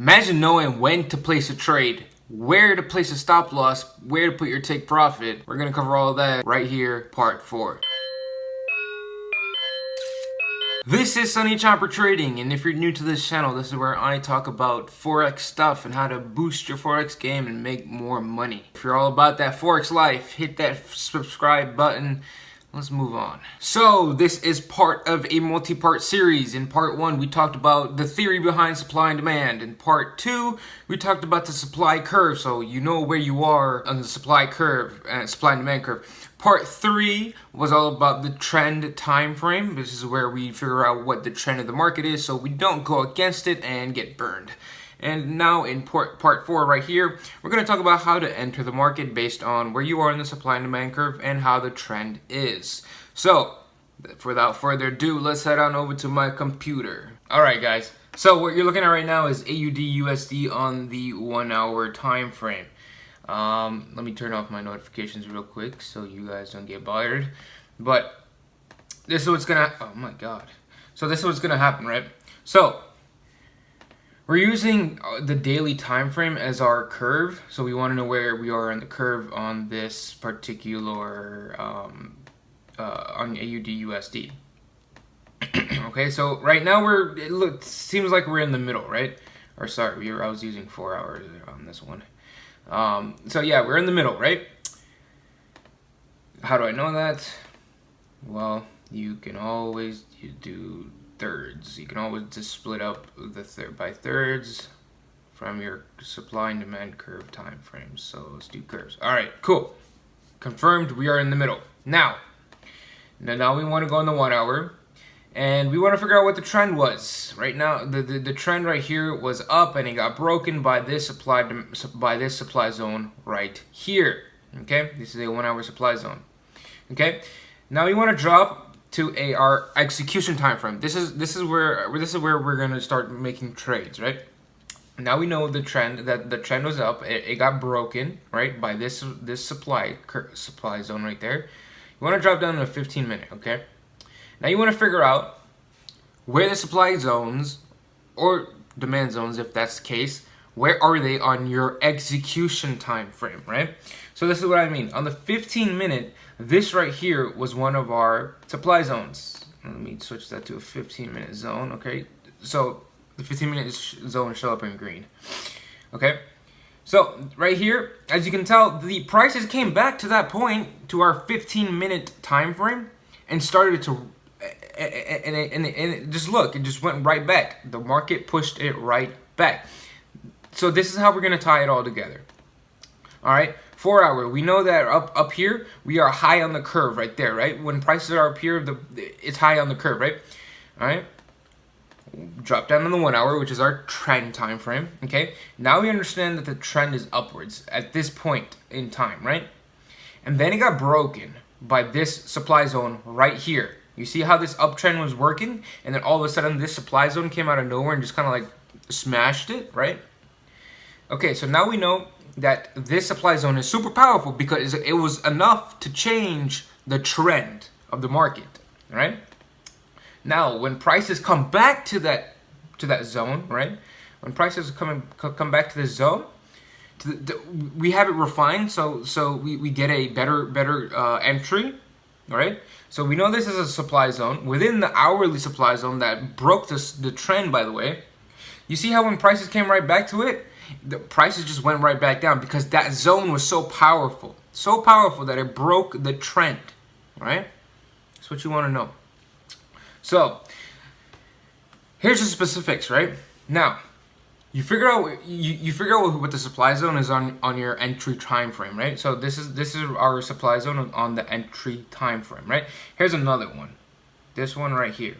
Imagine knowing when to place a trade, where to place a stop loss, where to put your take profit. We're gonna cover all of that right here, part 4. This is Sunny Chopper Trading, and if you're new to this channel, this is where I talk about Forex stuff and how to boost your Forex game and make more money. If you're all about that Forex life, hit that subscribe button. Let's move on. So this is part of a multi-part series. In part 1, we talked about the theory behind supply and demand. In part 2, we talked about the supply curve, so you know where you are on the supply curve and supply and demand curve. Part 3 was all about the trend time frame. This is where we figure out what the trend of the market is so we don't go against it and get burned. And now in part 4 right here, we're going to talk about how to enter the market based on where you are in the supply and demand curve and how the trend is. So, without further ado, let's head on over to my computer. Alright guys, so what you're looking at right now is AUD USD on the 1 hour time frame. Let me turn off my notifications real quick so you guys don't get bothered. But this is what's gonna, oh my god. So this is what's gonna happen, right? So, we're using the daily time frame as our curve, so we want to know where we are on the curve on this particular on AUD USD. Okay, so right now it seems like we're in the middle, right? Or sorry, I was using 4 hours on this one. So yeah, we're in the middle, right? How do I know that? Well, you can always do thirds. You can always just split up the by thirds from your supply and demand curve time frames. So let's do curves. All right, cool. Confirmed, we are in the middle. Now we want to go on the 1 hour, and we want to figure out what the trend was. Right now, the trend right here was up, and it got broken by this supply zone right here. Okay, this is a 1 hour supply zone. Okay, now we want to drop to our execution time frame. This is where we're gonna start making trades, right? Now we know the trend, that the trend was up. It got broken, right, by this supply zone right there. You want to drop down to a 15-minute, okay? Now you want to figure out where the supply zones or demand zones, if that's the case, where are they on your execution time frame, right? So this is what I mean. On the 15-minute, this right here was one of our supply zones. Let me switch that to a 15-minute zone, okay? So the 15-minute zone show up in green, okay? So right here, as you can tell, the prices came back to that point, to our 15-minute time frame, and started to, and it just look, it just went right back. The market pushed it right back. So this is how we're gonna tie it all together. All right, 4 hour. We know that up here we are high on the curve right there, right? When prices are up here, it's high on the curve, right? All right. Drop down on the 1 hour, which is our trend time frame. Okay. Now we understand that the trend is upwards at this point in time, right? And then it got broken by this supply zone right here. You see how this uptrend was working, and then all of a sudden this supply zone came out of nowhere and just kind of like smashed it, right? Okay, so now we know that this supply zone is super powerful because it was enough to change the trend of the market, right? Now, when prices come back to that zone, right? When prices come back to the zone, we have it refined, so we get a better entry, right? So we know this is a supply zone within the hourly supply zone that broke the trend. By the way, you see how when prices came right back to it, the prices just went right back down because that zone was so powerful that it broke the trend, right? That's what you want to know. So here's the specifics, right? Now you figure out what the supply zone is on your entry time frame, right? So this is our supply zone on the entry time frame, right? Here's another one, this one right here.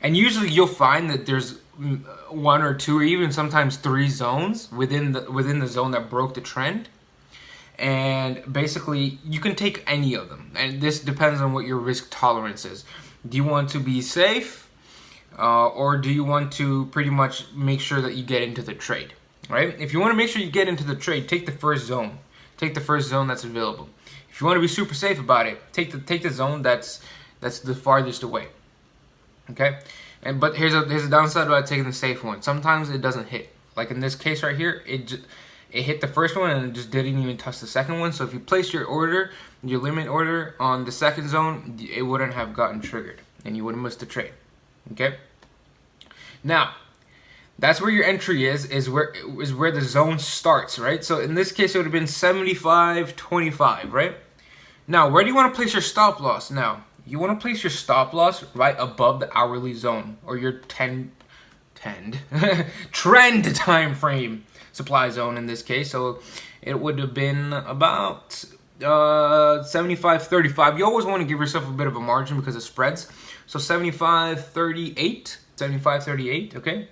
And usually you'll find that there's 1 or 2 or even sometimes 3 zones within the zone that broke the trend. And basically you can take any of them, and this depends on what your risk tolerance is. Do you want to be safe, or do you want to pretty much make sure that you get into the trade, right? If you want to make sure you get into the trade, take the first zone. Take the first zone that's available. If you want to be super safe about it, take the zone that's the farthest away. Okay. But here's a downside about taking the safe one. Sometimes it doesn't hit. Like in this case right here, it hit the first one and it just didn't even touch the second one. So if you place your order, your limit order on the second zone, it wouldn't have gotten triggered and you would have missed the trade. Okay. Now, that's where your entry is where the zone starts, right? So in this case, it would have been 75.25, right? Now, where do you want to place your stop loss? Now, you want to place your stop loss right above the hourly zone or your trend time frame supply zone in this case. So it would have been about 75.35. You always want to give yourself a bit of a margin because of spreads. So 75.38, okay?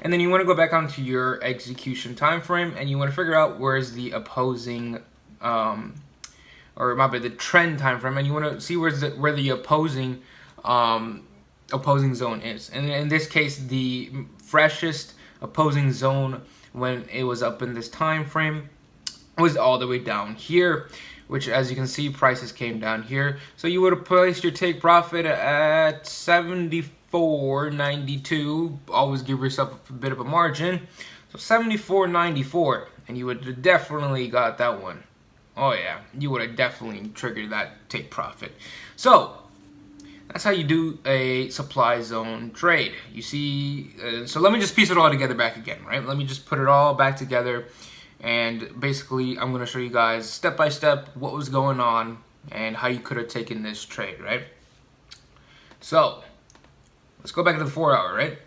And then you want to go back onto your execution time frame and you want to figure out where's the opposing the trend time frame, and you want to see where the opposing zone is. And in this case, the freshest opposing zone when it was up in this time frame was all the way down here, which, as you can see, prices came down here. So you would have placed your take profit at 74.92. Always give yourself a bit of a margin. So 74.94, and you would have definitely got that one. Oh yeah, you would have definitely triggered that take profit. So that's how you do a supply zone trade. You see, so let me just piece it all together back again, right? Let me just put it all back together, and basically I'm going to show you guys step by step what was going on and how you could have taken this trade, right? So let's go back to the 4 hour, right?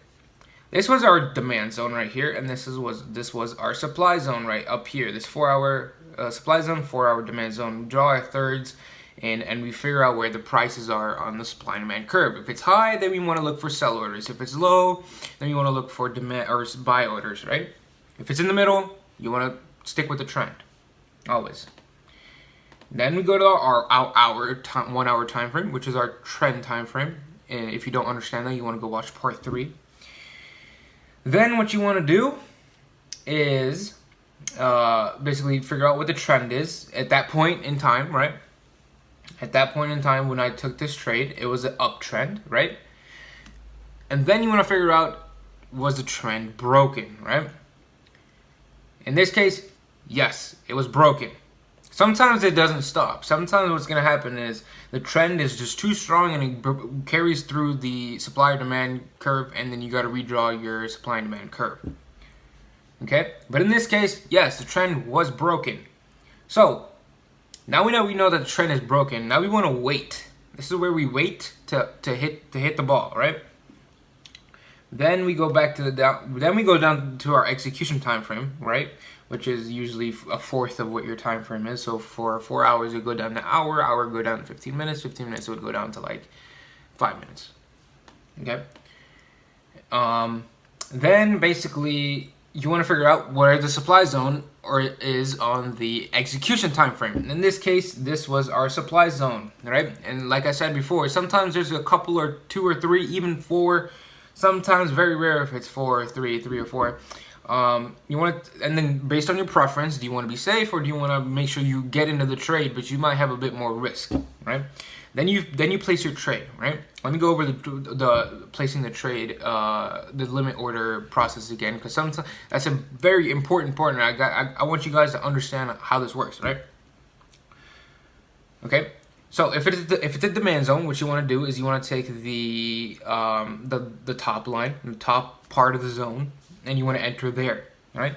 This was our demand zone right here, and this was our supply zone right up here. This 4 hour supply zone, 4 hour demand zone. We draw our thirds, and we figure out where the prices are on the supply and demand curve. If it's high, then we want to look for sell orders. If it's low, then you want to look for demand or buy orders, right? If it's in the middle, you want to stick with the trend, always. Then we go to our 1 hour time frame, which is our trend time frame. And if you don't understand that, you want to go watch part 3. Then what you want to do is basically figure out what the trend is at that point in time, right? At that point in time when I took this trade, it was an uptrend, right? And then you want to figure out, was the trend broken, right? In this case, yes, it was broken. Sometimes it doesn't stop. Sometimes what's going to happen is the trend is just too strong and it carries through the supply or demand curve, and then you got to redraw your supply and demand curve. Okay? But in this case, yes, the trend was broken. So now we know that the trend is broken. Now we want to wait. This is where we wait to hit the ball, right? Then we go back to then we go down to our execution time frame, right? Which is usually a fourth of what your time frame is. So for 4 hours, it would go down to hour go down to 15 minutes, 15 minutes, it would go down to like 5 minutes. Okay? Then basically, you want to figure out where the supply zone is on the execution time frame. In this case, this was our supply zone, right? And like I said before, sometimes there's a couple or 2 or 3, even 4. Sometimes very rare if it's 4 or 3 or 4. You want to, and then based on your preference, do you want to be safe or do you want to make sure you get into the trade, but you might have a bit more risk, right? Then you place your trade, right? Let me go over the placing the trade, the limit order process again, because sometimes that's a very important part, and I want you guys to understand how this works, right? Okay. So if it's a demand zone, what you want to do is you want to take the top line, the top part of the zone, and you want to enter there, right?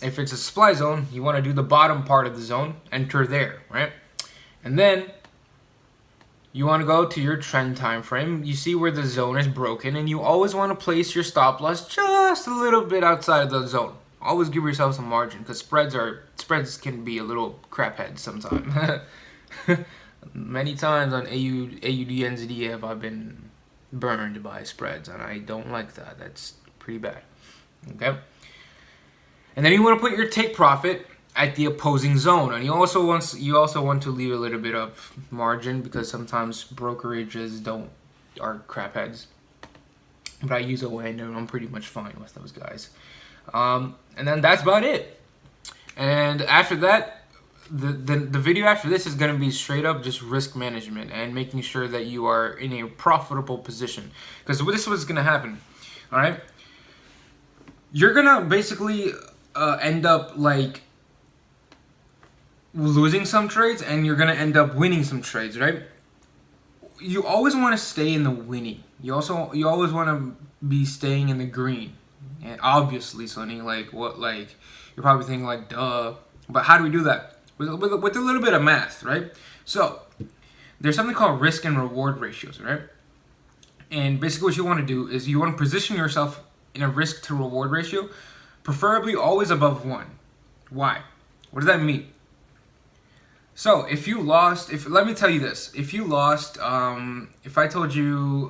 If it's a supply zone, you want to do the bottom part of the zone, enter there, right? And then you want to go to your trend time frame. You see where the zone is broken, and you always want to place your stop loss just a little bit outside of the zone. Always give yourself some margin, because spreads can be a little craphead sometimes. Many times on AUD, NZD have I been burned by spreads, and I don't like that. That's pretty bad. Okay. And then you want to put your take profit at the opposing zone, and you also want to leave a little bit of margin, because sometimes brokerages are crapheads. But I use ON, and I'm pretty much fine with those guys. And then that's about it. And after that, the video after this is gonna be straight up just risk management and making sure that you are in a profitable position. Because this is what's gonna happen. All right, you're gonna basically end up like losing some trades, and you're gonna end up winning some trades, right? You always want to stay in the winning. You always want to be staying in the green. And obviously, Sonny, like what, like you're probably thinking like, duh. But how do we do that? With a little bit of math, right? So there's something called risk and reward ratios, right? And basically, what you want to do is you want to position yourself in a risk to reward ratio, preferably always above 1. Why? What does that mean? So if you lost, let me tell you this, if you lost, if I told you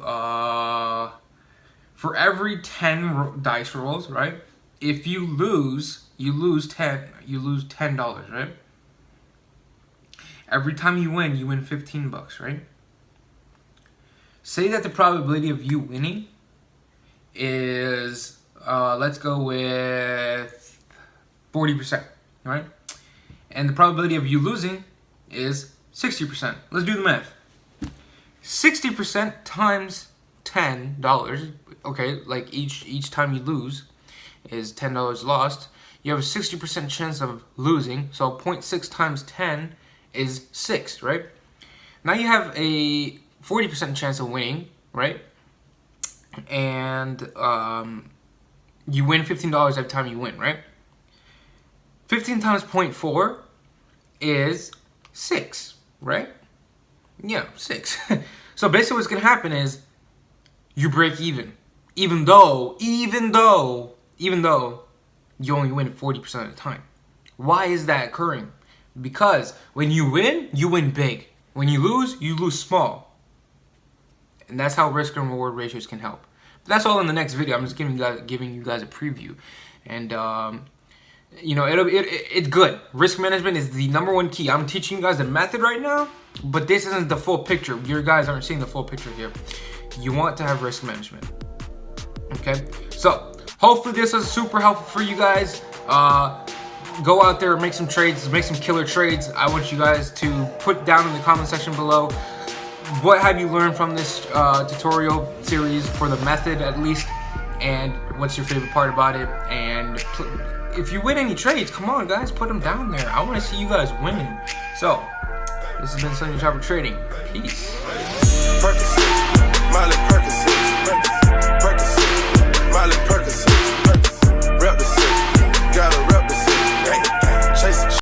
for every 10 dice rolls, right? If you lose $10, right? Every time you win $15, right? Say that the probability of you winning is, let's go with 40%, right? And the probability of you losing is 60%. Let's do the math. 60% times $10, okay, like each time you lose is $10 lost. You have a 60% chance of losing, so 0.6 times 10 is 6, right? Now you have a 40% chance of winning, right? And you win $15 every time you win, right? 15 times 0.4 is 6, right? Yeah, 6. So basically what's going to happen is you break even though you only win 40% of the time. Why is that occurring? Because when you win big. When you lose small. And that's how risk and reward ratios can help. But that's all in the next video. I'm just giving you guys a preview. And you know, it's good. Risk management is the #1 key. I'm teaching you guys the method right now, but this isn't the full picture. You guys aren't seeing the full picture here. You want to have risk management. Okay? So, hopefully this was super helpful for you guys. Go out there, make some trades, make some killer trades. I want you guys to put down in the comment section below what have you learned from this tutorial series, for the method at least, and what's your favorite part about it. And if you win any trades, come on guys, put them down there. I want to see you guys winning. So, this has been Sonny Chopper Trading. Peace. Percocet, Miley Percocet, Percocet, Miley Percocet.